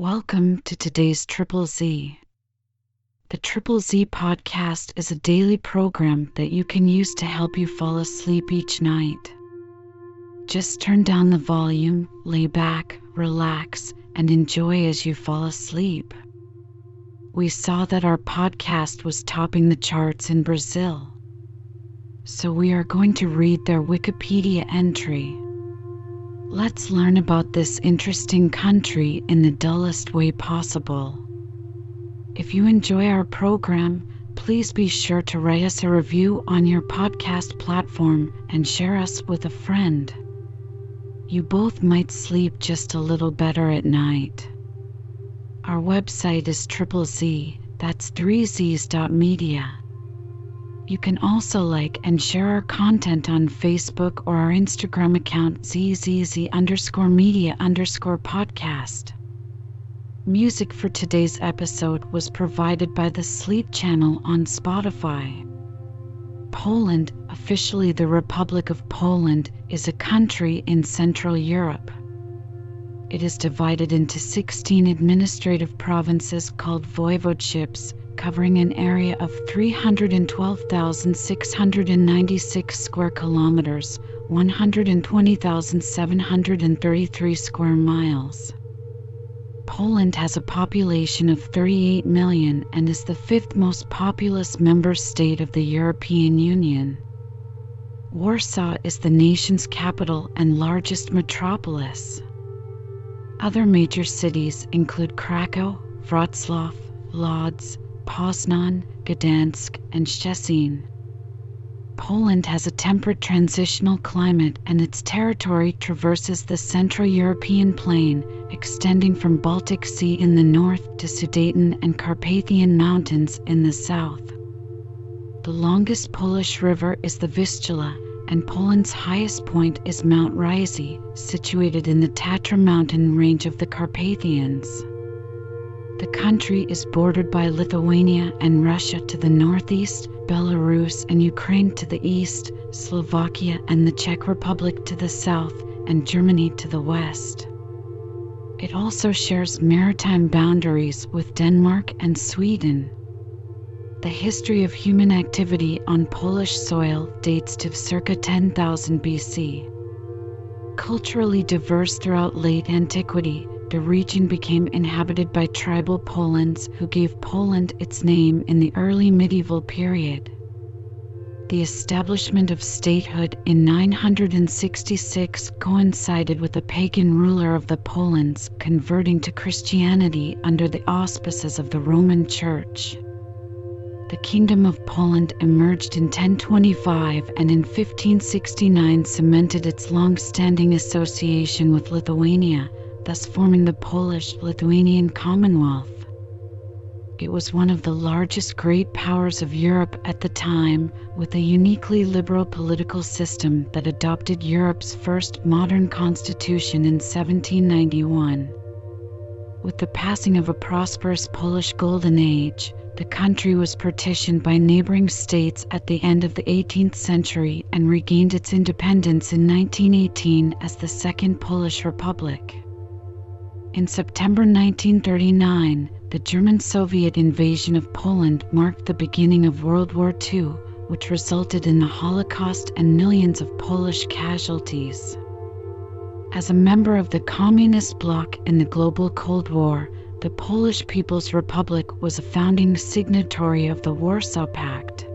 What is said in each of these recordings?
Welcome to today's Triple Z. The Triple Z podcast is a daily program that you can use to help you fall asleep each night. Just turn down the volume, lay back, relax, and enjoy as you fall asleep. We saw that our podcast was topping the charts in Brazil, so we are going to read their Wikipedia entry. Let's learn about this interesting country in the dullest way possible. If you enjoy our program, please be sure to write us a review on your podcast platform and share us with a friend. You both might sleep just a little better at night. Our website is Triple Z, that's 3zs.media. You can also like and share our content on Facebook or our Instagram account zzz_media_podcast. Music for today's episode was provided by the Sleep Channel on Spotify. Poland, officially the Republic of Poland, is a country in Central Europe. It is divided into 16 administrative provinces called voivodeships, covering an area of 312,696 square kilometers, 120,733 square miles. Poland has a population of 38 million and is the fifth most populous member state of the European Union. Warsaw is the nation's capital and largest metropolis. Other major cities include Krakow, Wrocław, Lodz, Poznan, Gdansk, and Szczecin. Poland has a temperate transitional climate and its territory traverses the Central European Plain, extending from Baltic Sea in the north to Sudeten and Carpathian Mountains in the south. The longest Polish river is the Vistula, and Poland's highest point is Mount Rysy, situated in the Tatra mountain range of the Carpathians. The country is bordered by Lithuania and Russia to the northeast, Belarus and Ukraine to the east, Slovakia and the Czech Republic to the south, and Germany to the west. It also shares maritime boundaries with Denmark and Sweden. The history of human activity on Polish soil dates to circa 10,000 BC. Culturally diverse throughout late antiquity, the region became inhabited by tribal Polans who gave Poland its name in the early medieval period. The establishment of statehood in 966 coincided with the pagan ruler of the Polans converting to Christianity under the auspices of the Roman Church. The Kingdom of Poland emerged in 1025 and in 1569 cemented its long-standing association with Lithuania, thus forming the Polish-Lithuanian Commonwealth. It was one of the largest great powers of Europe at the time, with a uniquely liberal political system that adopted Europe's first modern constitution in 1791. With the passing of a prosperous Polish Golden Age, the country was partitioned by neighboring states at the end of the 18th century and regained its independence in 1918 as the Second Polish Republic. In September 1939, the German-Soviet invasion of Poland marked the beginning of World War II, which resulted in the Holocaust and millions of Polish casualties. As a member of the Communist bloc in the global Cold War, the Polish People's Republic was a founding signatory of the Warsaw Pact.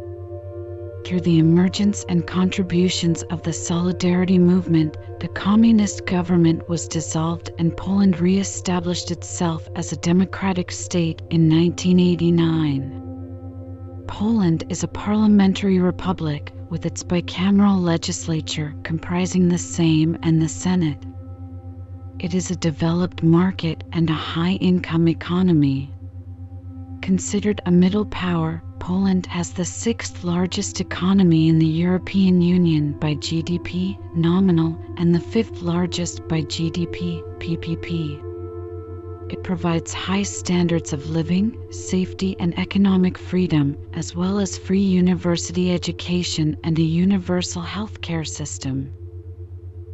Through the emergence and contributions of the Solidarity movement, the communist government was dissolved and Poland re-established itself as a democratic state in 1989. Poland is a parliamentary republic with its bicameral legislature comprising the Sejm and the Senate. It is a developed market and a high-income economy. Considered a middle power, Poland has the sixth largest economy in the European Union by GDP nominal and the fifth largest by GDP PPP. It provides high standards of living, safety and economic freedom, as well as free university education and a universal healthcare system.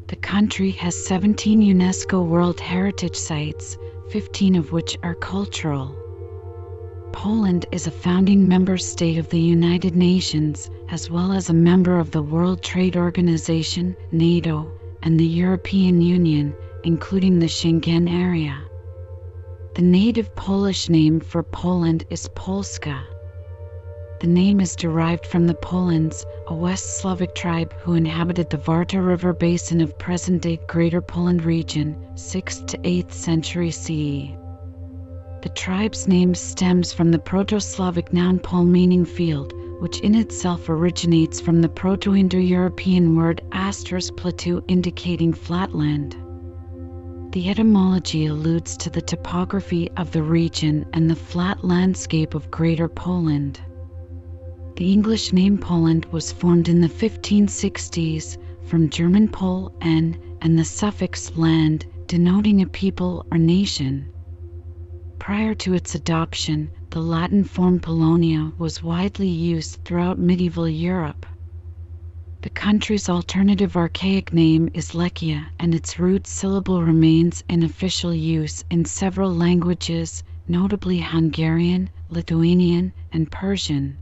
The country has 17 UNESCO World Heritage Sites, 15 of which are cultural. Poland is a founding member state of the United Nations, as well as a member of the World Trade Organization, NATO, and the European Union, including the Schengen area. The native Polish name for Poland is Polska. The name is derived from the Polans, a West Slavic tribe who inhabited the Warta River basin of present-day Greater Poland region, 6th to 8th century CE. The tribe's name stems from the Proto-Slavic noun pol meaning field, which in itself originates from the Proto-Indo-European word plateau indicating flatland. The etymology alludes to the topography of the region and the flat landscape of Greater Poland. The English name Poland was formed in the 1560s from German Pol and the suffix land, denoting a people or nation. Prior to its adoption, the Latin form Polonia was widely used throughout medieval Europe. The country's alternative archaic name is Lechia, and its root syllable remains in official use in several languages, notably Hungarian, Lithuanian, and Persian.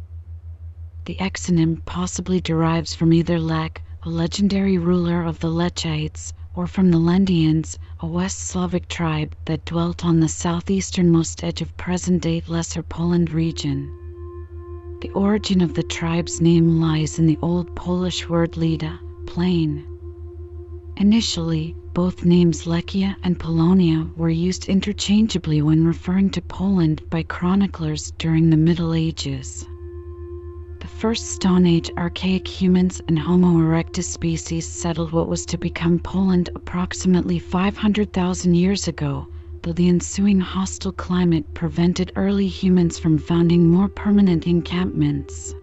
The exonym possibly derives from either Lech, a legendary ruler of the Lechites, or from the Lendians, a West Slavic tribe that dwelt on the southeasternmost edge of present-day Lesser Poland region. The origin of the tribe's name lies in the Old Polish word lida, plain. Initially, both names Lechia and Polonia were used interchangeably when referring to Poland by chroniclers during the Middle Ages. The first Stone Age archaic humans and Homo erectus species settled what was to become Poland approximately 500,000 years ago, though the ensuing hostile climate prevented early humans from founding more permanent encampments.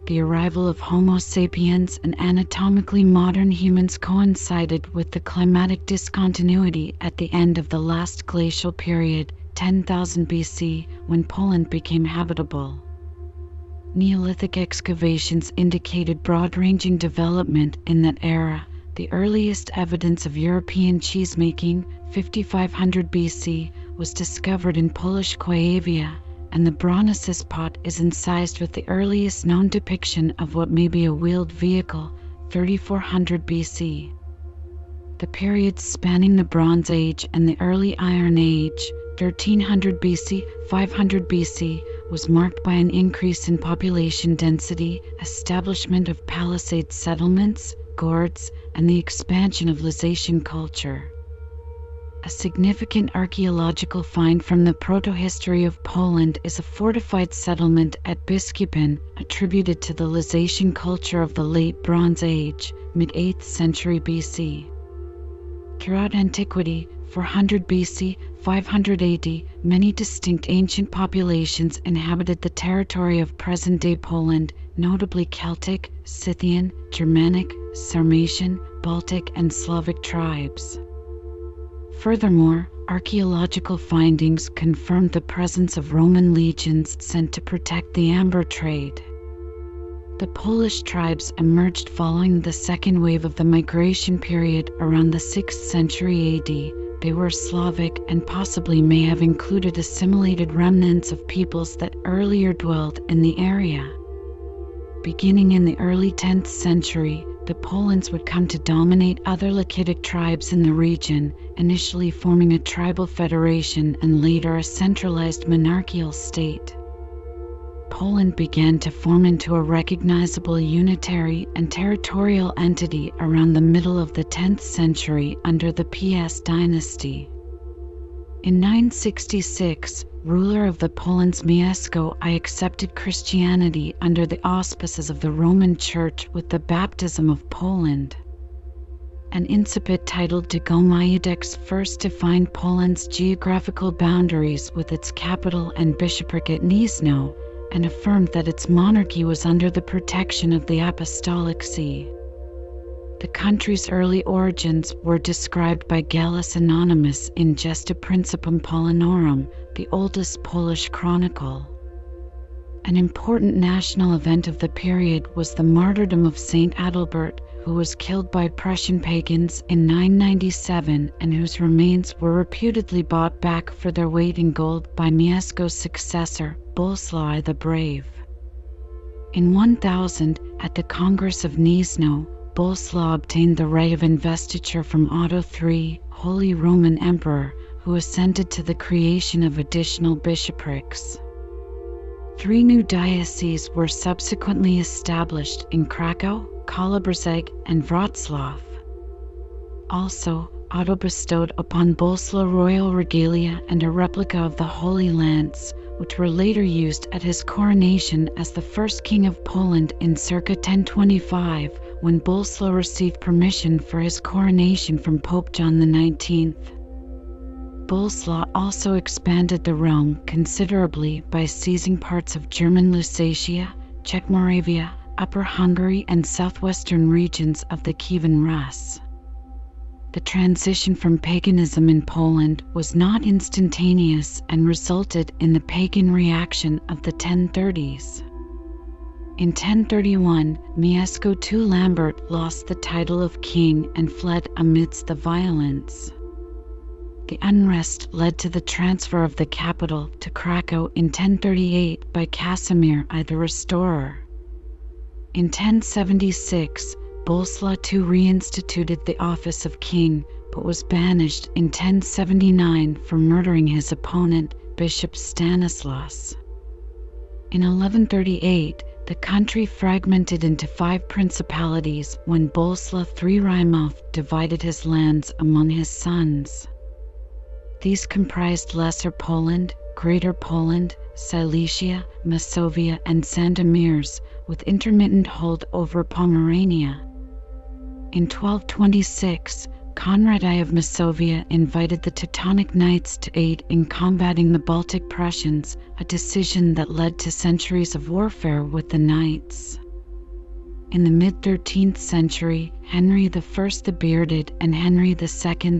The arrival of Homo sapiens and anatomically modern humans coincided with the climatic discontinuity at the end of the last glacial period, 10,000 BC, when Poland became habitable. Neolithic excavations indicated broad-ranging development in that era. The earliest evidence of European cheesemaking, 5500 BC, was discovered in Polish Kuyavia, and the Bronyssus pot is incised with the earliest known depiction of what may be a wheeled vehicle, 3400 BC. The periods spanning the Bronze Age and the early Iron Age, 1300 BC, 500 BC, was marked by an increase in population density, establishment of palisade settlements, gourds, and the expansion of Lycian culture. A significant archaeological find from the proto-history of Poland is a fortified settlement at Biskupin, attributed to the Lycian culture of the Late Bronze Age, mid-8th century BC. Throughout antiquity, 400 BC, 500 AD, many distinct ancient populations inhabited the territory of present-day Poland, notably Celtic, Scythian, Germanic, Sarmatian, Baltic, and Slavic tribes. Furthermore, archaeological findings confirmed the presence of Roman legions sent to protect the amber trade. The Polish tribes emerged following the second wave of the migration period around the 6th century AD. They were Slavic and possibly may have included assimilated remnants of peoples that earlier dwelt in the area. Beginning in the early 10th century, the Polans would come to dominate other Lakitic tribes in the region, initially forming a tribal federation and later a centralized monarchical state. Poland began to form into a recognizable unitary and territorial entity around the middle of the 10th century under the PS dynasty. In 966, ruler of the Polans Mieszko I accepted Christianity under the auspices of the Roman Church with the baptism of Poland. An incipit titled De Gomajudex first defined Poland's geographical boundaries with its capital and bishopric at Gniezno, and affirmed that its monarchy was under the protection of the Apostolic See. The country's early origins were described by Gallus Anonymous in Gesta Principum Paulinorum, the oldest Polish chronicle. An important national event of the period was the martyrdom of Saint Adalbert, who who was killed by Prussian pagans in 997 and whose remains were reputedly bought back for their weight in gold by Mieszko's successor, Boleslaw the Brave. In 1000, at the Congress of Gniezno, Boleslaw obtained the right of investiture from Otto III, Holy Roman Emperor, who assented to the creation of additional bishoprics. 3 new dioceses were subsequently established in Krakow, Kołobrzeg, and Wrocław. Also, Otto bestowed upon Boleslaw royal regalia and a replica of the Holy Lance, which were later used at his coronation as the first king of Poland in circa 1025, when Boleslaw received permission for his coronation from Pope John XIX. Boleslaw also expanded the realm considerably by seizing parts of German Lusatia, Czech Moravia, Upper Hungary, and southwestern regions of the Kievan Rus. The transition from paganism in Poland was not instantaneous and resulted in the pagan reaction of the 1030s. In 1031, Mieszko II Lambert lost the title of king and fled amidst the violence. The unrest led to the transfer of the capital to Krakow in 1038 by Casimir I the Restorer. In 1076, Boleslaw II reinstituted the office of king, but was banished in 1079 for murdering his opponent, Bishop Stanislaus. In 1138, the country fragmented into 5 principalities when Boleslaw III Rymouth divided his lands among his sons. These comprised Lesser Poland, Greater Poland, Silesia, Masovia, and Sandomierz, with intermittent hold over Pomerania. In 1226, Conrad I of Masovia invited the Teutonic Knights to aid in combating the Baltic Prussians, a decision that led to centuries of warfare with the Knights. In the mid-13th century, Henry I the Bearded and Henry II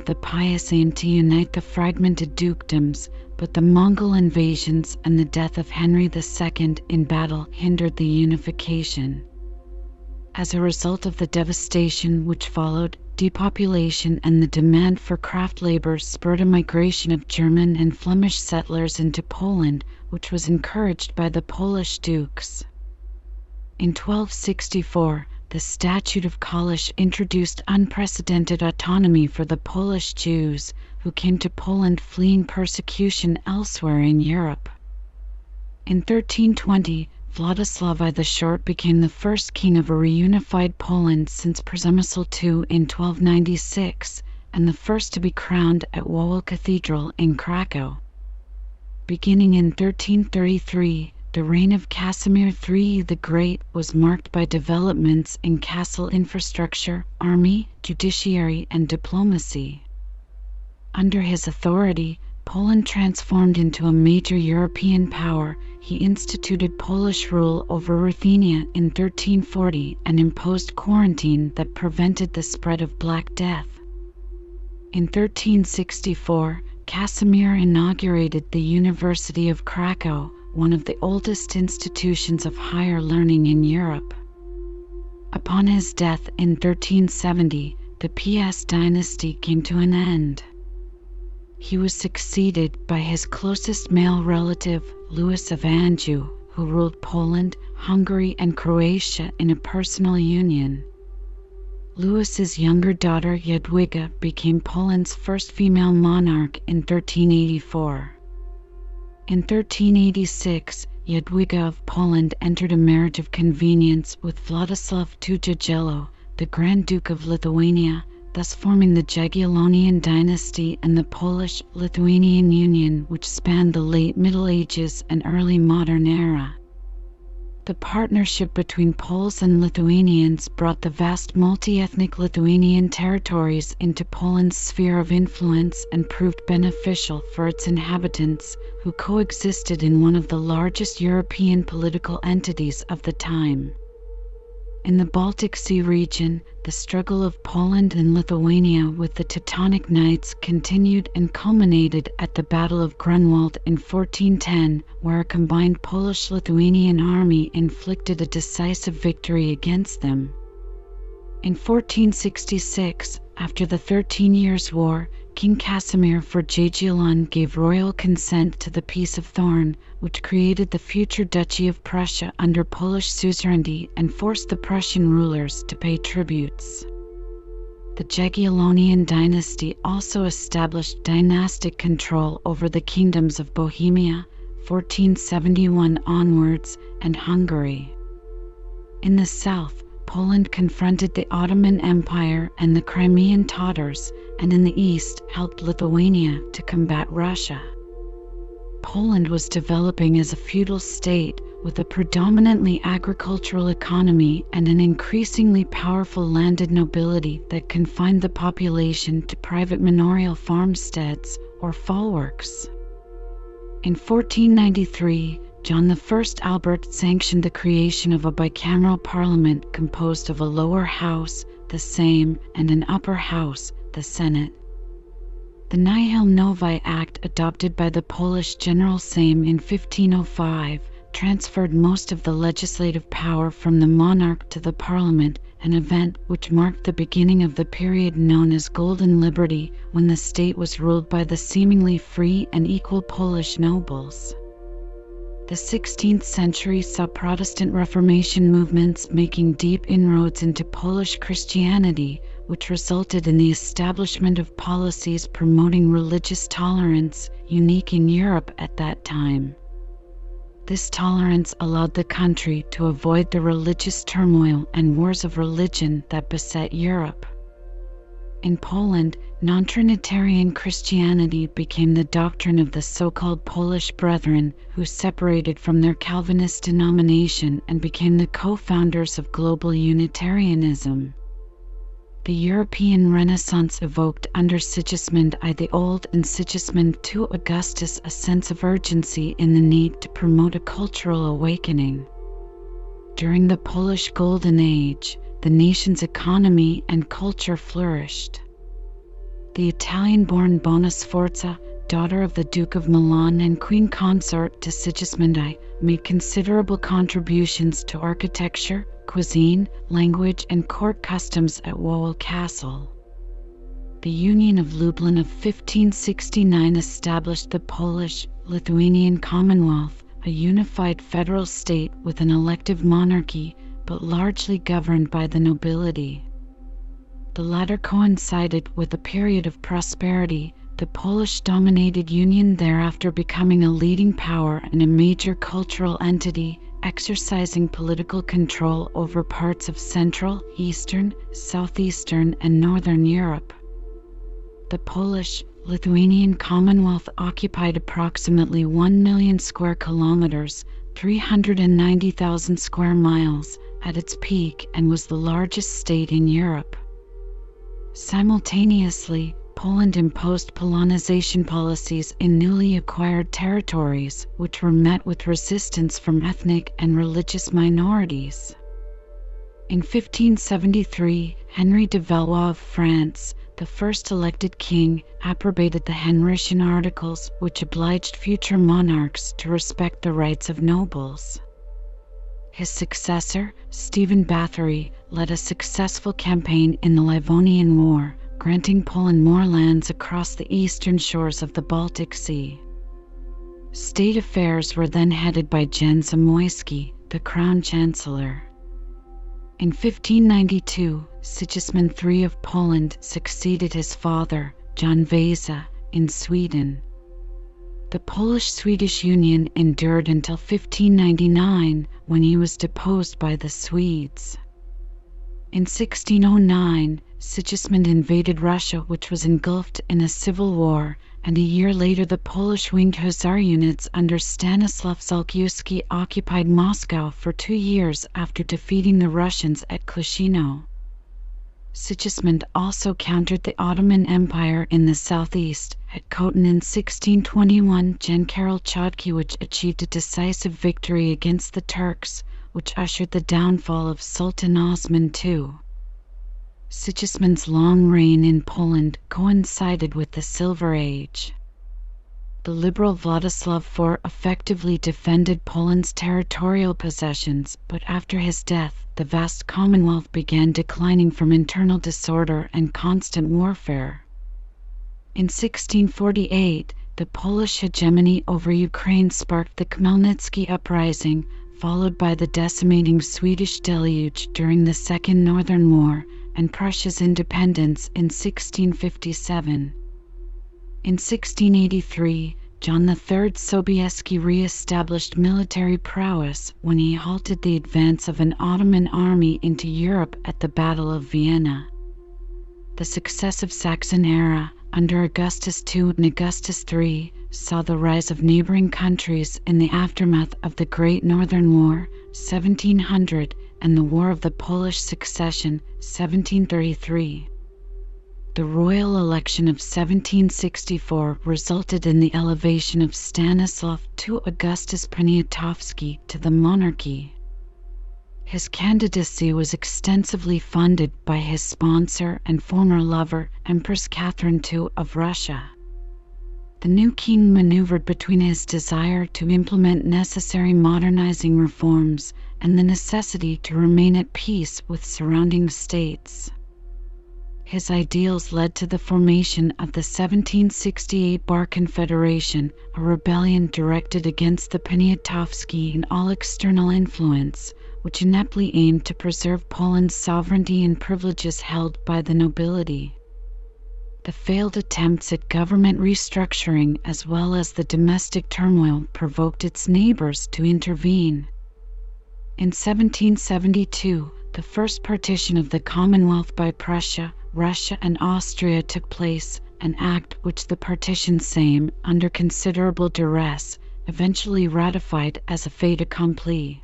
the Pious aimed to unite the fragmented dukedoms, but the Mongol invasions and the death of Henry II in battle hindered the unification. As a result of the devastation which followed, depopulation and the demand for craft labor spurred a migration of German and Flemish settlers into Poland, which was encouraged by the Polish dukes. In 1264, the Statute of Kalisz introduced unprecedented autonomy for the Polish Jews, who came to Poland fleeing persecution elsewhere in Europe. In 1320, Władysław I the Short became the first king of a reunified Poland since Przemysl II in 1296, and the first to be crowned at Wawel Cathedral in Krakow. Beginning in 1333, the reign of Casimir III the Great was marked by developments in castle infrastructure, army, judiciary, and diplomacy. Under his authority, Poland transformed into a major European power. He instituted Polish rule over Ruthenia in 1340 and imposed quarantine that prevented the spread of Black Death. In 1364, Casimir inaugurated the University of Krakow, one of the oldest institutions of higher learning in Europe. Upon his death in 1370, the Piast dynasty came to an end. He was succeeded by his closest male relative, Louis of Anjou, who ruled Poland, Hungary, and Croatia in a personal union. Louis's younger daughter, Jadwiga, became Poland's first female monarch in 1384. In 1386, Jadwiga of Poland entered a marriage of convenience with Władysław II Jagiello, the Grand Duke of Lithuania, thus forming the Jagiellonian dynasty and the Polish-Lithuanian Union, which spanned the late Middle Ages and early modern era. The partnership between Poles and Lithuanians brought the vast multi-ethnic Lithuanian territories into Poland's sphere of influence and proved beneficial for its inhabitants, who coexisted in one of the largest European political entities of the time. In the Baltic Sea region, the struggle of Poland and Lithuania with the Teutonic Knights continued and culminated at the Battle of Grunwald in 1410, where a combined Polish-Lithuanian army inflicted a decisive victory against them. In 1466, after the 13 Years' War, King Casimir IV Jagiellon gave royal consent to the Peace of Thorn, which created the future Duchy of Prussia under Polish suzerainty and forced the Prussian rulers to pay tributes. The Jagiellonian dynasty also established dynastic control over the kingdoms of Bohemia, 1471 onwards, and Hungary. In the south, Poland confronted the Ottoman Empire and the Crimean Tatars, and in the east helped Lithuania to combat Russia. Poland was developing as a feudal state with a predominantly agricultural economy and an increasingly powerful landed nobility that confined the population to private manorial farmsteads or folwarks. In 1493, John I Albert sanctioned the creation of a bicameral parliament composed of a lower house, the Sejm, and an upper house, the Senate. The Nihil Novi Act, adopted by the Polish General Sejm in 1505, transferred most of the legislative power from the monarch to the parliament, an event which marked the beginning of the period known as Golden Liberty, when the state was ruled by the seemingly free and equal Polish nobles. The 16th century saw Protestant Reformation movements making deep inroads into Polish Christianity, which resulted in the establishment of policies promoting religious tolerance, unique in Europe at that time. This tolerance allowed the country to avoid the religious turmoil and wars of religion that beset Europe. In Poland, non-Trinitarian Christianity became the doctrine of the so-called Polish Brethren, who separated from their Calvinist denomination and became the co-founders of global Unitarianism. The European Renaissance evoked under Sigismund I the Old and Sigismund II Augustus a sense of urgency in the need to promote a cultural awakening. During the Polish Golden Age, the nation's economy and culture flourished. The Italian-born Bona Sforza, daughter of the Duke of Milan and queen consort to Sigismund I, made considerable contributions to architecture, cuisine, language, and court customs at Wawel Castle. The Union of Lublin of 1569 established the Polish-Lithuanian Commonwealth, a unified federal state with an elective monarchy, but largely governed by the nobility. The latter coincided with a period of prosperity, the Polish-dominated Union thereafter becoming a leading power and a major cultural entity, exercising political control over parts of Central, Eastern, Southeastern, and Northern Europe. The Polish-Lithuanian Commonwealth occupied approximately 1 million square kilometers, 390,000 square miles, at its peak and was the largest state in Europe. Simultaneously, Poland imposed Polonization policies in newly acquired territories, which were met with resistance from ethnic and religious minorities. In 1573, Henry de Valois of France, the first elected king, approbated the Henrician Articles, which obliged future monarchs to respect the rights of nobles. His successor, Stephen Bathory, led a successful campaign in the Livonian War, granting Poland more lands across the eastern shores of the Baltic Sea. State affairs were then headed by Jan Zamoyski, the crown chancellor. In 1592, Sigismund III of Poland succeeded his father, John Vasa, in Sweden. The Polish-Swedish Union endured until 1599, when he was deposed by the Swedes. In 1609, Sigismund invaded Russia, which was engulfed in a civil war, and a year later the Polish winged hussar units under Stanislaw Szalkiewski occupied Moscow for 2 years after defeating the Russians at Klushino. Sigismund also countered the Ottoman Empire in the southeast. At Khotin in 1621, Jan-Karol Chodkiewicz achieved a decisive victory against the Turks, which ushered the downfall of Sultan Osman II. Sigismund's long reign in Poland coincided with the Silver Age. the liberal Władysław IV effectively defended Poland's territorial possessions, but after his death, the vast Commonwealth began declining from internal disorder and constant warfare. In 1648, the Polish hegemony over Ukraine sparked the Khmelnytsky Uprising, followed by the decimating Swedish deluge during the Second Northern War, and Prussia's independence in 1657. In 1683, John III Sobieski re-established military prowess when he halted the advance of an Ottoman army into Europe at the Battle of Vienna. The successive Saxon era, under Augustus II and Augustus III, saw the rise of neighboring countries in the aftermath of the Great Northern War, 1700, and the War of the Polish Succession, 1733. The royal election of 1764 resulted in the elevation of Stanislaw II Augustus Poniatowski to the monarchy. His candidacy was extensively funded by his sponsor and former lover, Empress Catherine II of Russia. The new king maneuvered between his desire to implement necessary modernizing reforms and the necessity to remain at peace with surrounding states. His ideals led to the formation of the 1768 Bar Confederation, a rebellion directed against the Poniatowski and all external influence, which ineptly aimed to preserve Poland's sovereignty and privileges held by the nobility. The failed attempts at government restructuring as well as the domestic turmoil provoked its neighbors to intervene. In 1772, the first partition of the Commonwealth by Prussia, Russia, and Austria took place, an act which the partition Sejm, under considerable duress, eventually ratified as a fait accompli.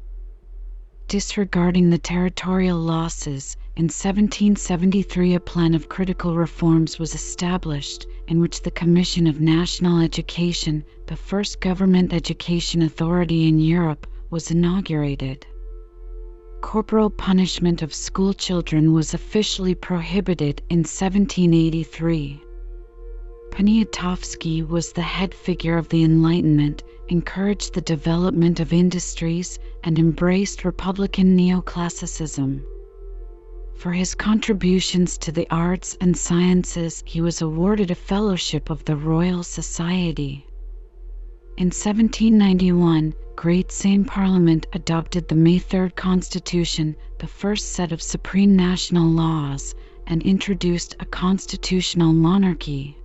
Disregarding the territorial losses, in 1773 a plan of critical reforms was established, in which the Commission of National Education, the first government education authority in Europe, was inaugurated. Corporal punishment of schoolchildren was officially prohibited in 1783. Poniatowski was the head figure of the Enlightenment, encouraged the development of industries, and embraced Republican neoclassicism. For his contributions to the arts and sciences, he was awarded a fellowship of the Royal Society. In 1791, Great Sejm Parliament adopted the May 3 Constitution, the first set of supreme national laws, and introduced a constitutional monarchy.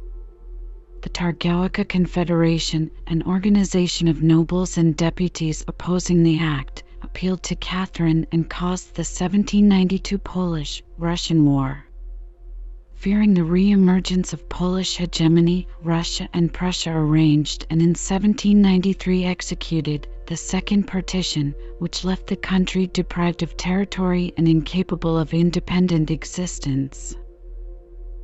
The Targowica Confederation, an organization of nobles and deputies opposing the act, appealed to Catherine and caused the 1792 Polish-Russian War. Fearing the re-emergence of Polish hegemony, Russia and Prussia arranged and in 1793 executed the Second Partition, which left the country deprived of territory and incapable of independent existence.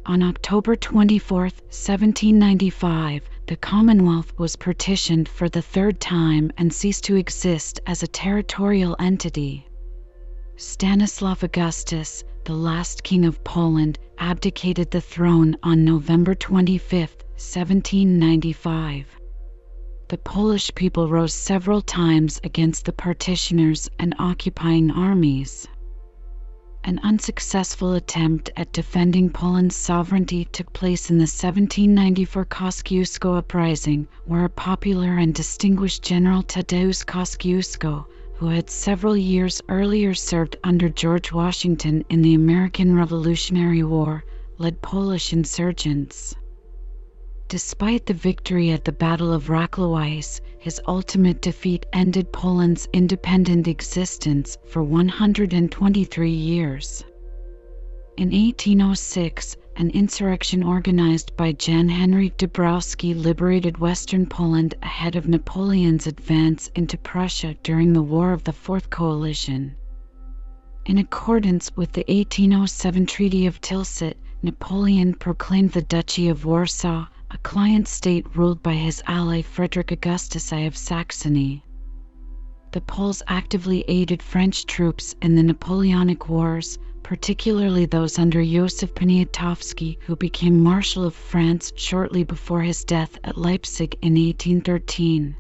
On October 24, 1795, the Commonwealth was partitioned for the third time and ceased to exist as a territorial entity. Stanislaw Augustus, the last king of Poland, abdicated the throne on November 25, 1795. The Polish people rose several times against the partitioners and occupying armies. An unsuccessful attempt at defending Poland's sovereignty took place in the 1794 Kosciuszko Uprising, where a popular and distinguished General Tadeusz Kosciuszko, who had several years earlier served under George Washington in the American Revolutionary War, led Polish insurgents. Despite the victory at the Battle of Rakłowice, his ultimate defeat ended Poland's independent existence for 123 years. In 1806, an insurrection organized by Jan Henryk Dąbrowski liberated Western Poland ahead of Napoleon's advance into Prussia during the War of the Fourth Coalition. In accordance with the 1807 Treaty of Tilsit, Napoleon proclaimed the Duchy of Warsaw a client state ruled by his ally Frederick Augustus I of Saxony. The Poles actively aided French troops in the Napoleonic Wars, particularly those under Józef Poniatowski, who became Marshal of France shortly before his death at Leipzig in 1813.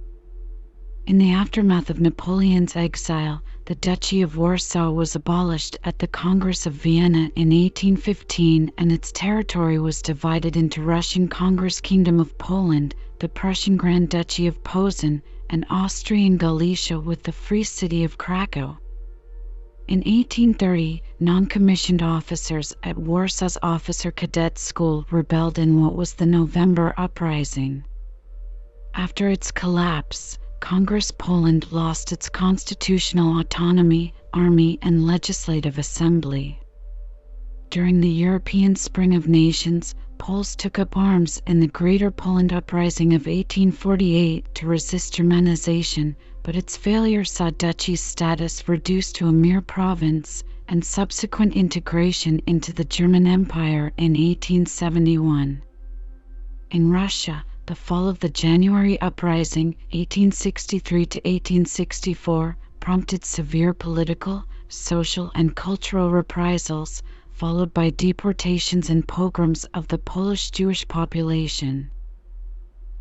In the aftermath of Napoleon's exile, the Duchy of Warsaw was abolished at the Congress of Vienna in 1815, and its territory was divided into Russian Congress Kingdom of Poland, the Prussian Grand Duchy of Posen, and Austrian Galicia with the Free City of Krakow. In 1830, non-commissioned officers at Warsaw's Officer Cadet School rebelled in what was the November Uprising. After its collapse, Congress Poland lost its constitutional autonomy, army, and legislative assembly. During the European Spring of Nations, Poles took up arms in the Greater Poland Uprising of 1848 to resist Germanization, but its failure saw duchy's status reduced to a mere province and subsequent integration into the German Empire in 1871. In Russia, the fall of the January Uprising, 1863 to 1864, prompted severe political, social, and cultural reprisals, followed by deportations and pogroms of the Polish Jewish population.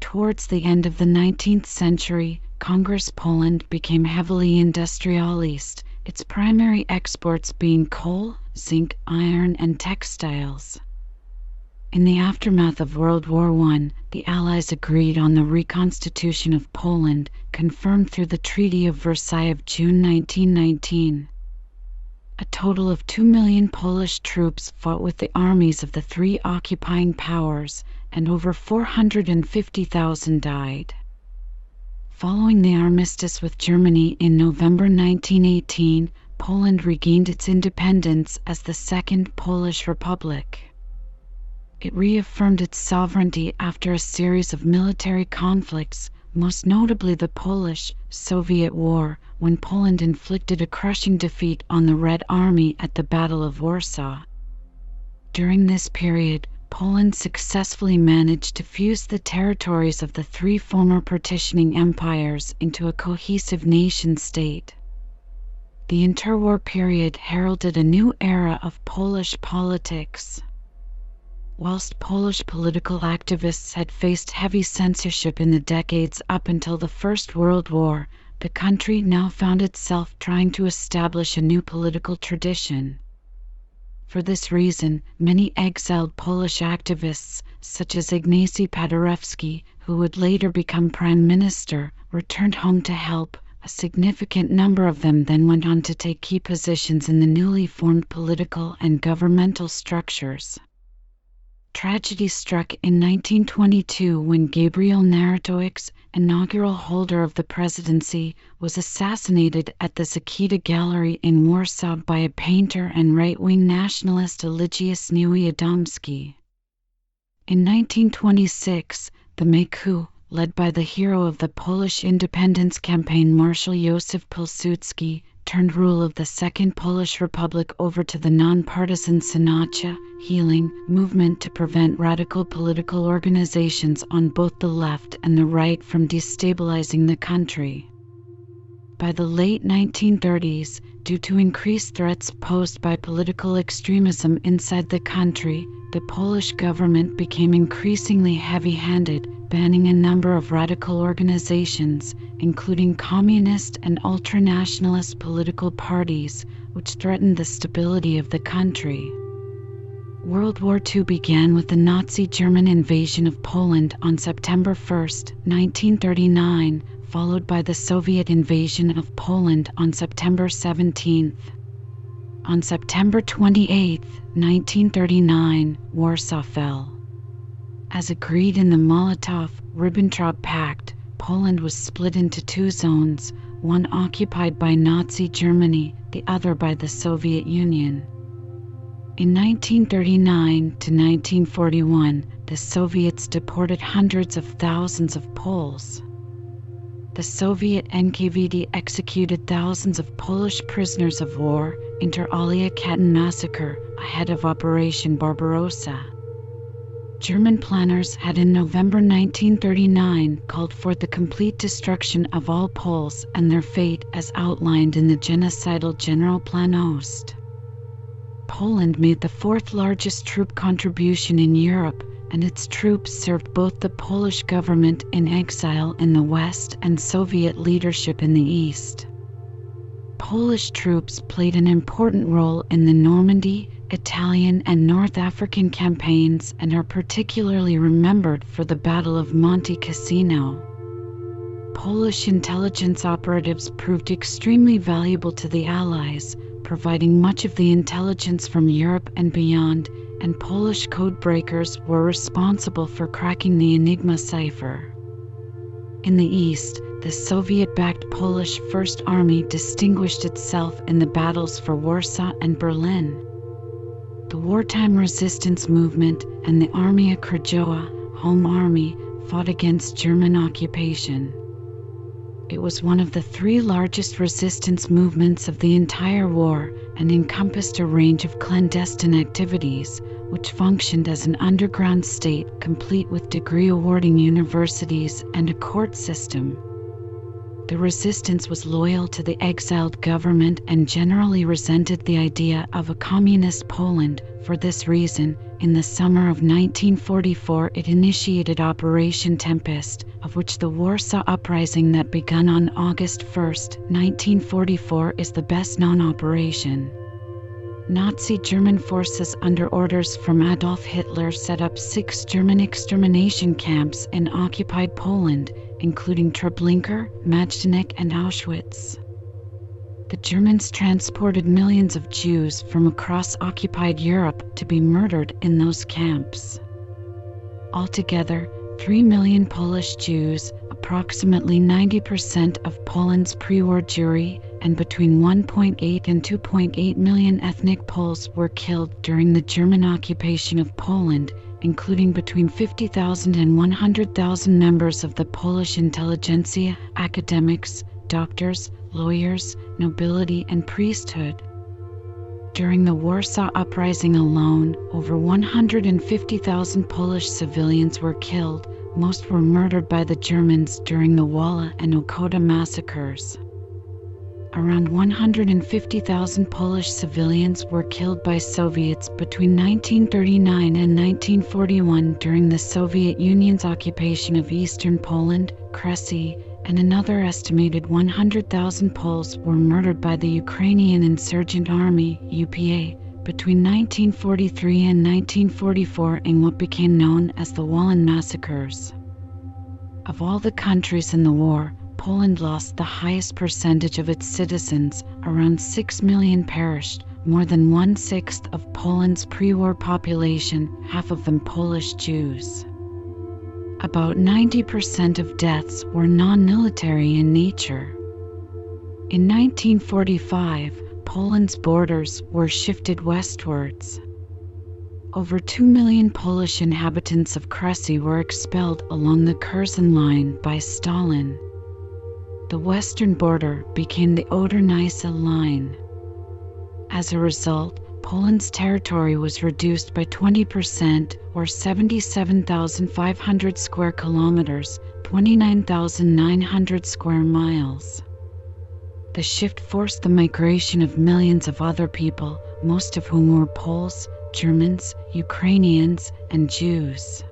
Towards the end of the 19th century, Congress Poland became heavily industrialist, its primary exports being coal, zinc, iron, and textiles. In the aftermath of World War I, the Allies agreed on the reconstitution of Poland, confirmed through the Treaty of Versailles of June 1919. A total of 2 million Polish troops fought with the armies of the three occupying powers, and over 450,000 died. Following the armistice with Germany in November 1918, Poland regained its independence as the Second Polish Republic. It reaffirmed its sovereignty after a series of military conflicts, most notably the Polish-Soviet War, when Poland inflicted a crushing defeat on the Red Army at the Battle of Warsaw. During this period, Poland successfully managed to fuse the territories of the three former partitioning empires into a cohesive nation-state. The interwar period heralded a new era of Polish politics. Whilst Polish political activists had faced heavy censorship in the decades up until the First World War, the country now found itself trying to establish a new political tradition. For this reason, many exiled Polish activists, such as Ignacy Paderewski, who would later become prime minister, returned home to help. A significant number of them then went on to take key positions in the newly formed political and governmental structures. Tragedy struck in 1922 when Gabriel Narutowicz, inaugural holder of the presidency, was assassinated at the Zakita Gallery in Warsaw by a painter and right-wing nationalist Eligius Niewiadomski. In 1926, the May coup, led by the hero of the Polish independence campaign Marshal Józef Pilsudski, turned rule of the Second Polish Republic over to the non-partisan Synacja Healing movement to prevent radical political organizations on both the left and the right from destabilizing the country. By the late 1930s, due to increased threats posed by political extremism inside the country, the Polish government became increasingly heavy-handed, banning a number of radical organizations, including communist and ultranationalist political parties, which threatened the stability of the country. World War II began with the Nazi German invasion of Poland on September 1, 1939, followed by the Soviet invasion of Poland on September 17. On September 28, 1939, Warsaw fell. As agreed in the Molotov-Ribbentrop Pact, Poland was split into two zones, one occupied by Nazi Germany, the other by the Soviet Union. In 1939 to 1941, the Soviets deported hundreds of thousands of Poles. The Soviet NKVD executed thousands of Polish prisoners of war, inter alia Katyn massacre, ahead of Operation Barbarossa. German planners had in November 1939 called for the complete destruction of all Poles and their fate as outlined in the genocidal Generalplan Ost. Poland made the fourth largest troop contribution in Europe, and its troops served both the Polish government in exile in the West and Soviet leadership in the East. Polish troops played an important role in the Normandy, Italian, and North African campaigns and are particularly remembered for the Battle of Monte Cassino. Polish intelligence operatives proved extremely valuable to the Allies, providing much of the intelligence from Europe and beyond, and Polish codebreakers were responsible for cracking the Enigma cipher. In the East, the Soviet-backed Polish First Army distinguished itself in the battles for Warsaw and Berlin. The wartime resistance movement and the Armia Krajowa, Home Army, fought against German occupation. It was one of the three largest resistance movements of the entire war and encompassed a range of clandestine activities, which functioned as an underground state complete with degree-awarding universities and a court system. The resistance was loyal to the exiled government and generally resented the idea of a communist Poland. For this reason, in the summer of 1944 it initiated Operation Tempest, of which the Warsaw Uprising that began on August 1, 1944 is the best-known operation. Nazi German forces under orders from Adolf Hitler set up 6 German extermination camps in occupied Poland, including Treblinka, Majdanek, and Auschwitz. The Germans transported millions of Jews from across occupied Europe to be murdered in those camps. Altogether, 3 million Polish Jews, approximately 90% of Poland's pre-war Jewry, and between 1.8 and 2.8 million ethnic Poles were killed during the German occupation of Poland, including between 50,000 and 100,000 members of the Polish intelligentsia, academics, doctors, lawyers, nobility, and priesthood. During the Warsaw Uprising alone, over 150,000 Polish civilians were killed. Most were murdered by the Germans during the Wala and Ochota massacres. Around 150,000 Polish civilians were killed by Soviets between 1939 and 1941 during the Soviet Union's occupation of eastern Poland, Kresy, and another estimated 100,000 Poles were murdered by the Ukrainian Insurgent Army, UPA, between 1943 and 1944 in what became known as the Wallin massacres. Of all the countries in the war, Poland lost the highest percentage of its citizens, around 6 million perished, more than 1/6 of Poland's pre-war population, half of them Polish Jews. About 90% of deaths were non-military in nature. In 1945, Poland's borders were shifted westwards. Over 2 million Polish inhabitants of Kresy were expelled along the Curzon Line by Stalin. The western border became the Oder-Neisse Line. As a result, Poland's territory was reduced by 20%, or 77,500 square kilometers, 29,900 square miles. The shift forced the migration of millions of other people, most of whom were Poles, Germans, Ukrainians, and Jews.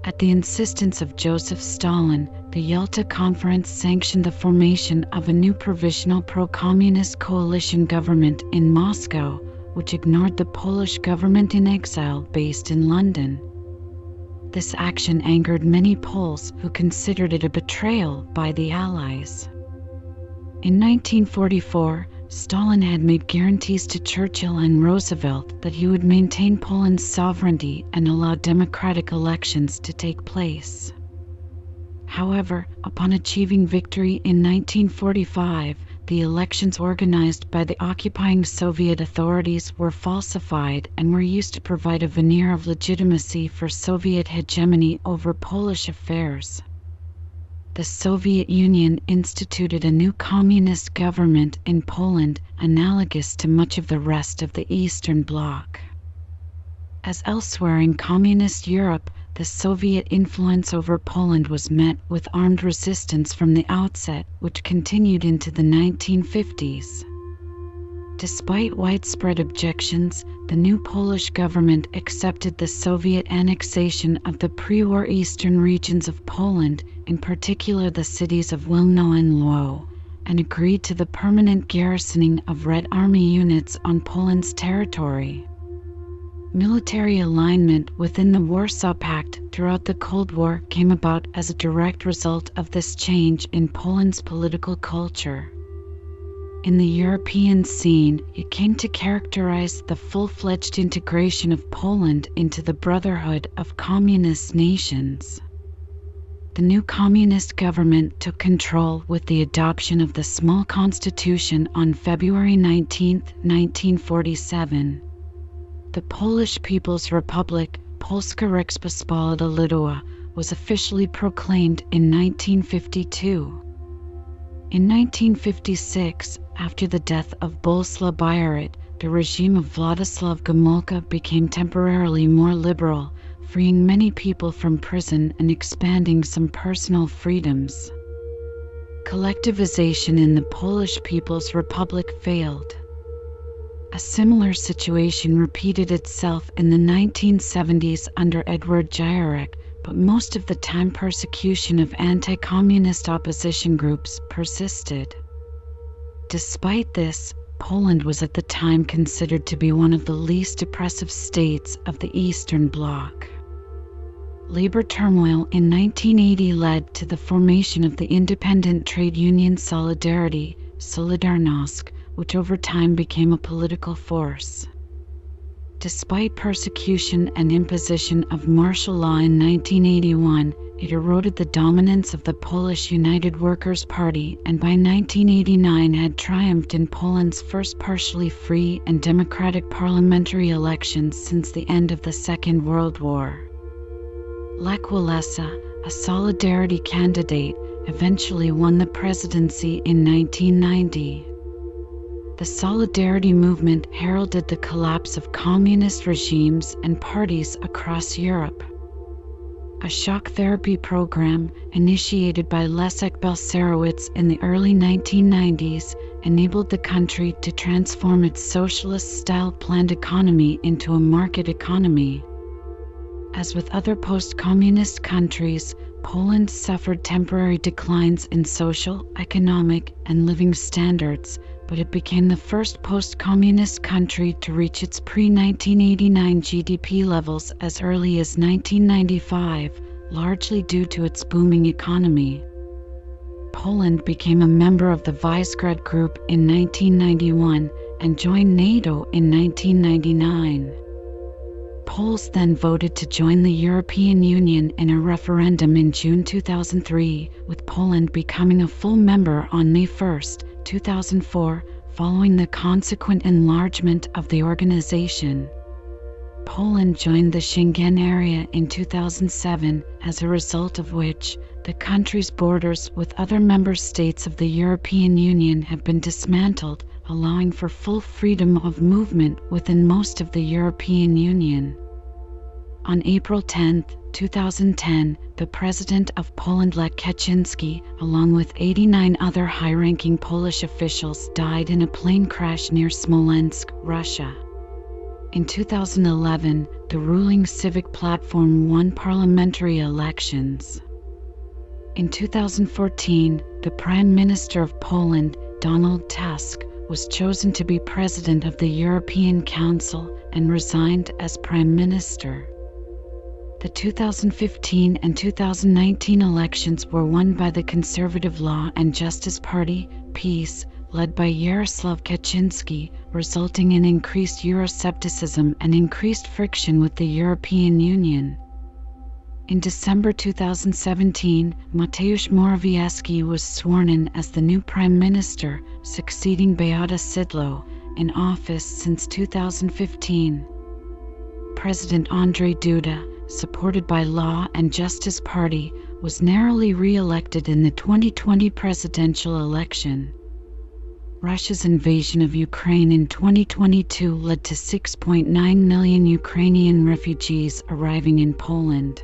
At the insistence of Joseph Stalin, the Yalta Conference sanctioned the formation of a new provisional pro-communist coalition government in Moscow, which ignored the Polish government in exile based in London. This action angered many Poles who considered it a betrayal by the Allies. In 1944, Stalin had made guarantees to Churchill and Roosevelt that he would maintain Poland's sovereignty and allow democratic elections to take place. However, upon achieving victory in 1945, the elections organized by the occupying Soviet authorities were falsified and were used to provide a veneer of legitimacy for Soviet hegemony over Polish affairs. The Soviet Union instituted a new communist government in Poland, analogous to much of the rest of the Eastern Bloc. As elsewhere in communist Europe, the Soviet influence over Poland was met with armed resistance from the outset, which continued into the 1950s. Despite widespread objections, the new Polish government accepted the Soviet annexation of the pre-war eastern regions of Poland, in particular the cities of Wilno and Lwow, and agreed to the permanent garrisoning of Red Army units on Poland's territory. Military alignment within the Warsaw Pact throughout the Cold War came about as a direct result of this change in Poland's political culture. In the European scene, it came to characterize the full-fledged integration of Poland into the brotherhood of communist nations. The new communist government took control with the adoption of the small constitution on February 19, 1947. The Polish People's Republic, Polska Rzeczpospolita Ludowa, was officially proclaimed in 1952. In 1956, after the death of Bolesław Bierut, the regime of Władysław Gomulka became temporarily more liberal, freeing many people from prison and expanding some personal freedoms. Collectivization in the Polish People's Republic failed. A similar situation repeated itself in the 1970s under Edward Gierek, but most of the time persecution of anti-communist opposition groups persisted. Despite this, Poland was at the time considered to be one of the least oppressive states of the Eastern Bloc. Labor turmoil in 1980 led to the formation of the independent trade union Solidarity, Solidarnosc, which over time became a political force. Despite persecution and imposition of martial law in 1981, it eroded the dominance of the Polish United Workers' Party and by 1989 had triumphed in Poland's first partially free and democratic parliamentary elections since the end of the Second World War. Lech Walesa, a Solidarity candidate, eventually won the presidency in 1990. The Solidarity movement heralded the collapse of communist regimes and parties across Europe. A shock therapy program, initiated by Leszek Balcerowicz in the early 1990s, enabled the country to transform its socialist-style planned economy into a market economy. As with other post-communist countries, Poland suffered temporary declines in social, economic, and living standards, but it became the first post-communist country to reach its pre-1989 GDP levels as early as 1995, largely due to its booming economy. Poland became a member of the Visegrad Group in 1991 and joined NATO in 1999. Poles then voted to join the European Union in a referendum in June 2003, with Poland becoming a full member on May 1, 2004, following the consequent enlargement of the organization. Poland joined the Schengen area in 2007, as a result of which, the country's borders with other member states of the European Union have been dismantled, allowing for full freedom of movement within most of the European Union. On April 10, 2010, the President of Poland Lech Kaczynski, along with 89 other high-ranking Polish officials, died in a plane crash near Smolensk, Russia. In 2011, the ruling Civic Platform won parliamentary elections. In 2014, the Prime Minister of Poland, Donald Tusk, was chosen to be President of the European Council and resigned as Prime Minister. The 2015 and 2019 elections were won by the Conservative Law and Justice Party, PiS, led by Jarosław Kaczynski, resulting in increased Euroscepticism and increased friction with the European Union. In December 2017, Mateusz Morawiecki was sworn in as the new Prime Minister, succeeding Beata Szydło, in office since 2015. President Andrzej Duda, supported by Law and Justice Party, was narrowly re-elected in the 2020 presidential election. Russia's invasion of Ukraine in 2022 led to 6.9 million Ukrainian refugees arriving in Poland.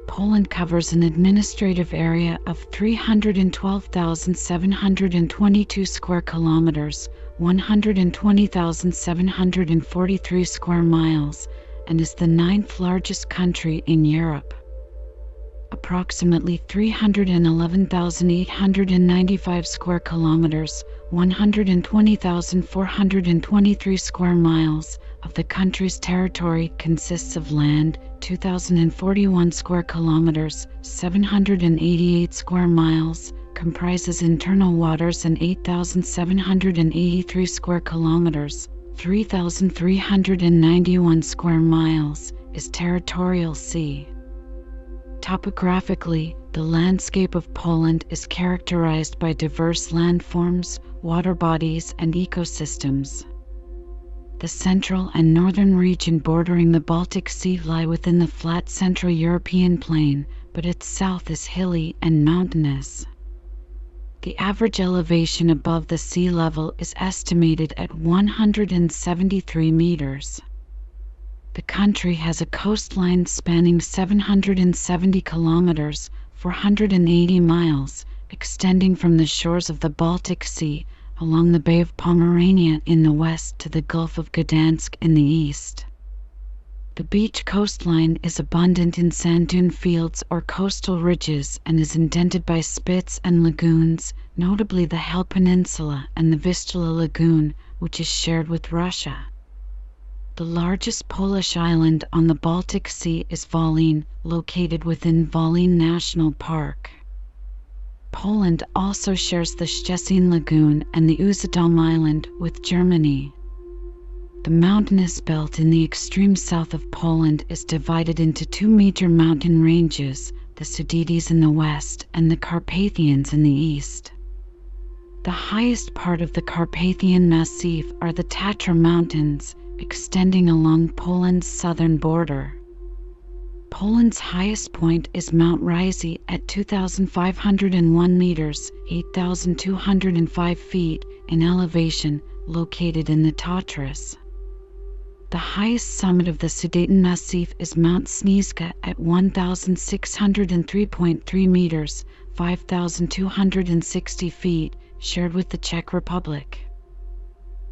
Poland covers an administrative area of 312,722 square kilometers, 120,743 square miles, and is the 9th largest country in Europe. Approximately 311,895 square kilometers, 120,423 square miles, of the country's territory consists of land, 2,041 square kilometers, 788 square miles, comprises internal waters, and 8,783 square kilometers, 3,391 square miles, is territorial sea. Topographically, the landscape of Poland is characterized by diverse landforms, water bodies, and ecosystems. The central and northern region bordering the Baltic Sea lie within the flat Central European plain, but its south is hilly and mountainous. The average elevation above the sea level is estimated at 173 meters. The country has a coastline spanning 770 kilometers, 480 miles, extending from the shores of the Baltic Sea, along the Bay of Pomerania in the west to the Gulf of Gdansk in the east. The beach coastline is abundant in sand dune fields or coastal ridges and is indented by spits and lagoons, notably the Hel Peninsula and the Vistula Lagoon, which is shared with Russia. The largest Polish island on the Baltic Sea is Volyn, located within Volyn National Park. Poland also shares the Szczecin Lagoon and the Usedom Island with Germany. The mountainous belt in the extreme south of Poland is divided into two major mountain ranges, the Sudetes in the west and the Carpathians in the east. The highest part of the Carpathian Massif are the Tatra Mountains, extending along Poland's southern border. Poland's highest point is Mount Rysy at 2,501 meters, 8,205 feet in elevation, located in the Tatras. The highest summit of the Sudeten Massif is Mount Śnieżka at 1,603.3 meters, 5,260 feet, shared with the Czech Republic.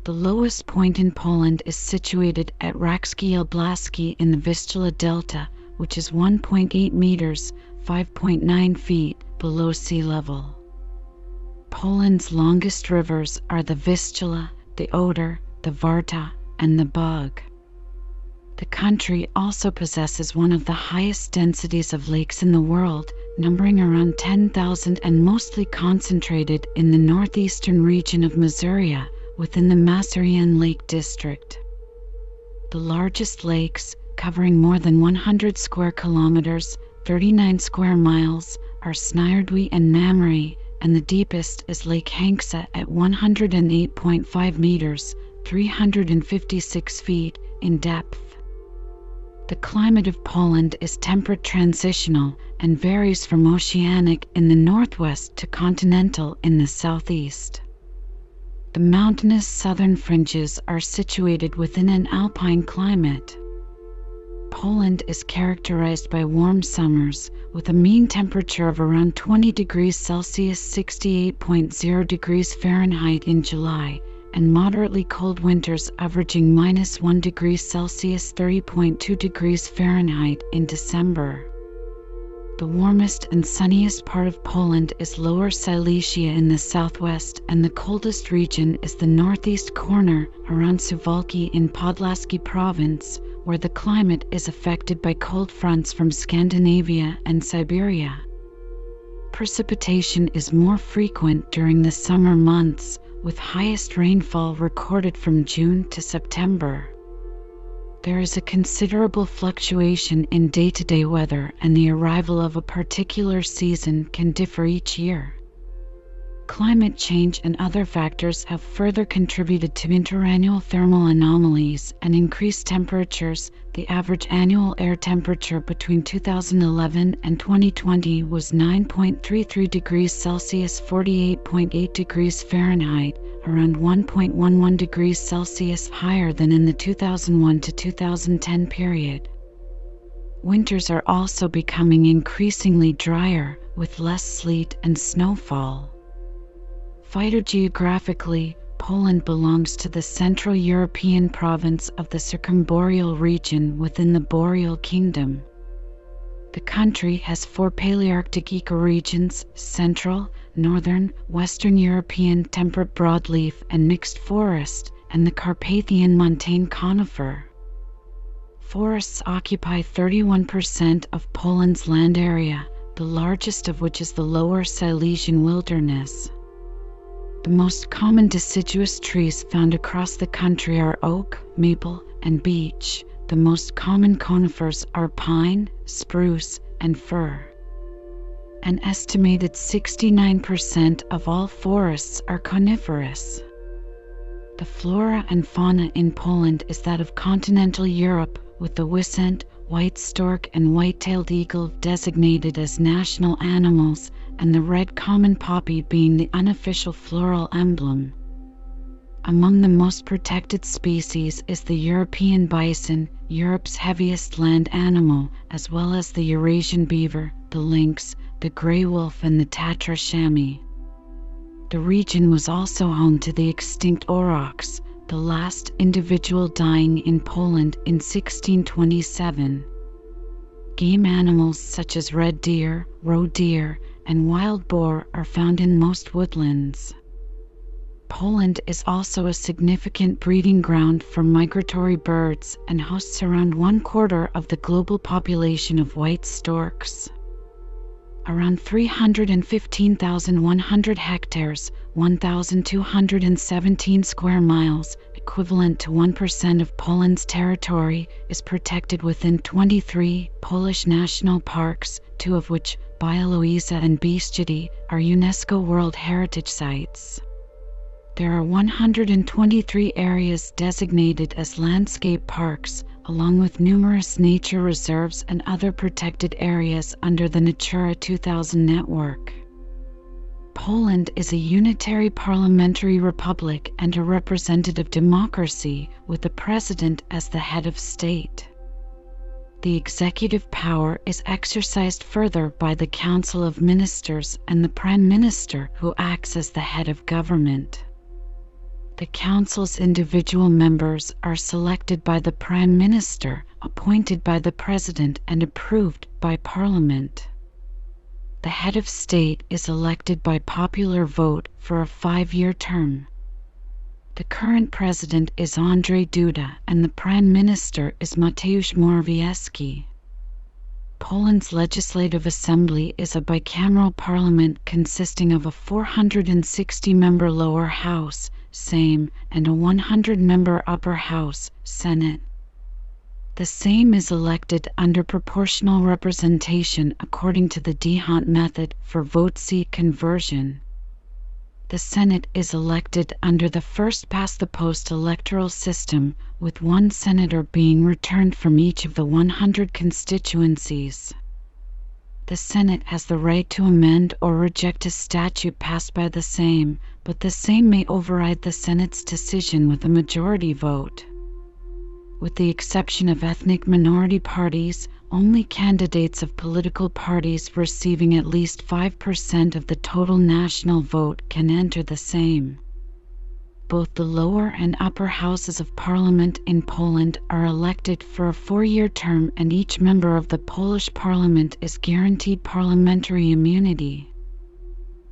The lowest point in Poland is situated at Rakski Blaski in the Vistula Delta, which is 1.8 meters, 5.9 feet, below sea level. Poland's longest rivers are the Vistula, the Oder, the Warta, and the Bug. The country also possesses one of the highest densities of lakes in the world, numbering around 10,000 and mostly concentrated in the northeastern region of Masuria, within the Masurian Lake District. The largest lakes, covering more than 100 square kilometers, 39 square miles, are Sniardwy and Mamry, and the deepest is Lake Hanksa at 108.5 meters, 356 feet, in depth. The climate of Poland is temperate transitional and varies from oceanic in the northwest to continental in the southeast. The mountainous southern fringes are situated within an alpine climate. Poland is characterized by warm summers, with a mean temperature of around 20 degrees Celsius (68.0 degrees Fahrenheit) in July, and moderately cold winters averaging -1 degree Celsius (30.2 degrees Fahrenheit) in December. The warmest and sunniest part of Poland is Lower Silesia in the southwest, and the coldest region is the northeast corner around Suwałki in Podlaski Province, where the climate is affected by cold fronts from Scandinavia and Siberia. Precipitation is more frequent during the summer months, with highest rainfall recorded from June to September. There is a considerable fluctuation in day-to-day weather, and the arrival of a particular season can differ each year. Climate change and other factors have further contributed to interannual thermal anomalies and increased temperatures. The average annual air temperature between 2011 and 2020 was 9.33 degrees Celsius (48.8 degrees Fahrenheit), around 1.11 degrees Celsius higher than in the 2001 to 2010 period. Winters are also becoming increasingly drier, with less sleet and snowfall. Phytogeographically, Poland belongs to the Central European province of the Circumboreal region within the Boreal Kingdom. The country has 4 Palearctic ecoregions: Central, Northern, Western European temperate broadleaf and mixed forest, and the Carpathian montane conifer. Forests occupy 31% of Poland's land area, the largest of which is the Lower Silesian Wilderness. The most common deciduous trees found across the country are oak, maple, and beech. The most common conifers are pine, spruce, and fir. An estimated 69% of all forests are coniferous. The flora and fauna in Poland is that of continental Europe, with the wisent, white stork, and white-tailed eagle designated as national animals, and the red common poppy being the unofficial floral emblem. Among the most protected species is the European bison, Europe's heaviest land animal, as well as the Eurasian beaver, the lynx, the grey wolf, and the Tatra chamois. The region was also home to the extinct aurochs, the last individual dying in Poland in 1627. Game animals such as red deer, roe deer, and wild boar are found in most woodlands. Poland is also a significant breeding ground for migratory birds and hosts around 1/4 of the global population of white storks. Around 315,100 hectares, 1,217 square miles, equivalent to 1% of Poland's territory, is protected within 23 Polish national parks, 2 of which, Białowieża and Bieszczady, are UNESCO World Heritage Sites. There are 123 areas designated as landscape parks, along with numerous nature reserves and other protected areas under the Natura 2000 network. Poland is a unitary parliamentary republic and a representative democracy, with the president as the head of state. The executive power is exercised further by the Council of Ministers and the Prime Minister, who acts as the head of government. The Council's individual members are selected by the Prime Minister, appointed by the President, and approved by Parliament. The head of state is elected by popular vote for a 5-year term. The current president is Andrzej Duda, and the Prime Minister is Mateusz Morawiecki. Poland's Legislative Assembly is a bicameral parliament consisting of a 460-member lower house, Sejm, and a 100-member upper house, Senate. The Sejm is elected under proportional representation according to the D'Hondt method for vote seat conversion. The Senate is elected under the first-past-the-post electoral system, with 1 senator being returned from each of the 100 constituencies. The Senate has the right to amend or reject a statute passed by the Sejm, but the Sejm may override the Senate's decision with a majority vote. With the exception of ethnic minority parties, only candidates of political parties receiving at least 5% of the total national vote can enter the Sejm. Both the lower and upper houses of parliament in Poland are elected for a 4-year term, and each member of the Polish parliament is guaranteed parliamentary immunity.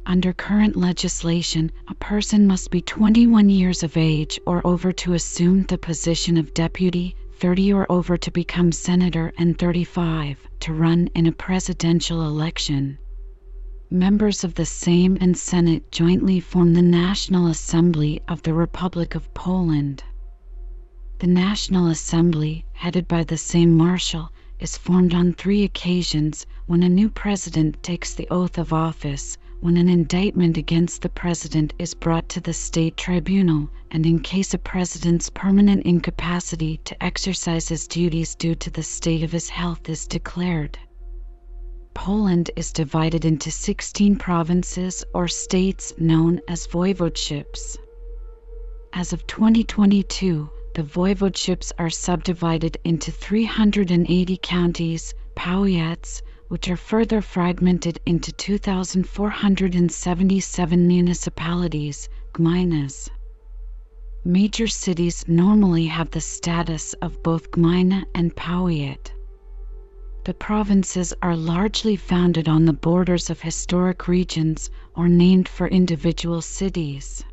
Under current legislation, a person must be 21 years of age or over to assume the position of deputy, 30 or over to become senator, and 35 to run in a presidential election. Members of the Sejm and Senate jointly form the National Assembly of the Republic of Poland. The National Assembly, headed by the Sejm Marshal, is formed on 3 occasions: when a new president takes the oath of office, when an indictment against the president is brought to the state tribunal, and in case a president's permanent incapacity to exercise his duties due to the state of his health is declared. Poland is divided into 16 provinces or states known as voivodeships. As of 2022, the voivodeships are subdivided into 380 counties, powiats, which are further fragmented into 2,477 municipalities, gminas. Major cities normally have the status of both gmina and powiat. The provinces are largely founded on the borders of historic regions or named for individual cities.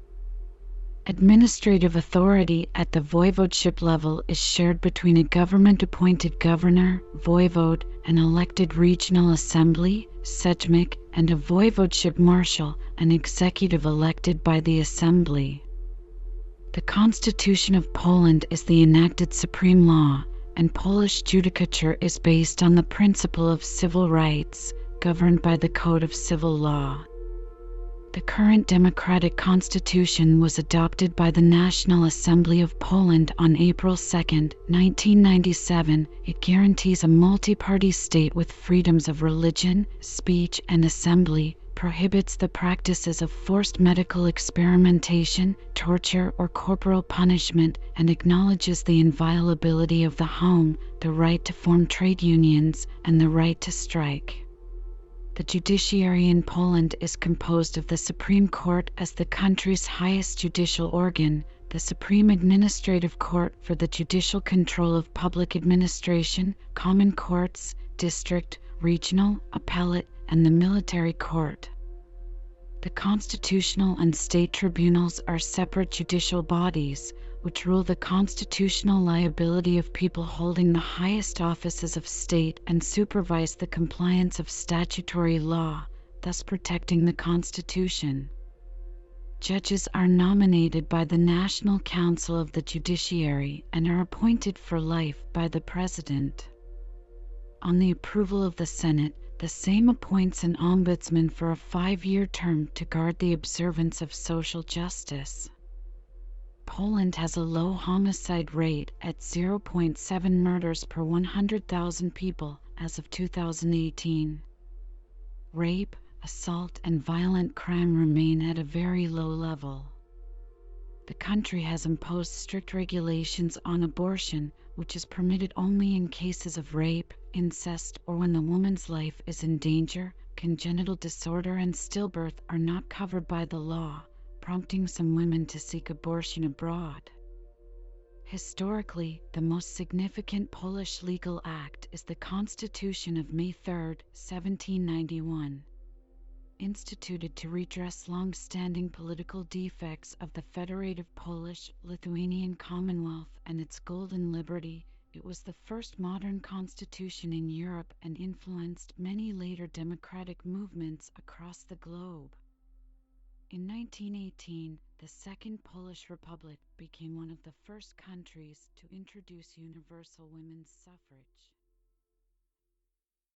Administrative authority at the voivodeship level is shared between a government-appointed governor, voivode, an elected regional assembly, sejmik, and a voivodeship marshal, an executive elected by the assembly. The Constitution of Poland is the enacted supreme law, and Polish judicature is based on the principle of civil rights, governed by the Code of Civil Law. The current democratic constitution was adopted by the National Assembly of Poland on April 2, 1997. It guarantees a multi-party state with freedoms of religion, speech, and assembly, prohibits the practices of forced medical experimentation, torture, or corporal punishment, and acknowledges the inviolability of the home, the right to form trade unions, and the right to strike. The judiciary in Poland is composed of the Supreme Court as the country's highest judicial organ, the Supreme Administrative Court for the judicial control of public administration, common courts, district, regional, appellate, and the military court. The constitutional and state tribunals are separate judicial bodies, which rule the constitutional liability of people holding the highest offices of state and supervise the compliance of statutory law, thus protecting the Constitution. Judges are nominated by the National Council of the Judiciary and are appointed for life by the President. On the approval of the Senate, the same appoints an ombudsman for a 5-year term to guard the observance of social justice. Poland has a low homicide rate at 0.7 murders per 100,000 people as of 2018. Rape, assault, and violent crime remain at a very low level. The country has imposed strict regulations on abortion, which is permitted only in cases of rape, incest, or when the woman's life is in danger. Congenital disorder and stillbirth are not covered by the law, prompting some women to seek abortion abroad. Historically, the most significant Polish legal act is the Constitution of May 3, 1791. Instituted to redress long-standing political defects of the Federative Polish-Lithuanian Commonwealth and its golden liberty, it was the first modern constitution in Europe and influenced many later democratic movements across the globe. In 1918, the Second Polish Republic became one of the first countries to introduce universal women's suffrage.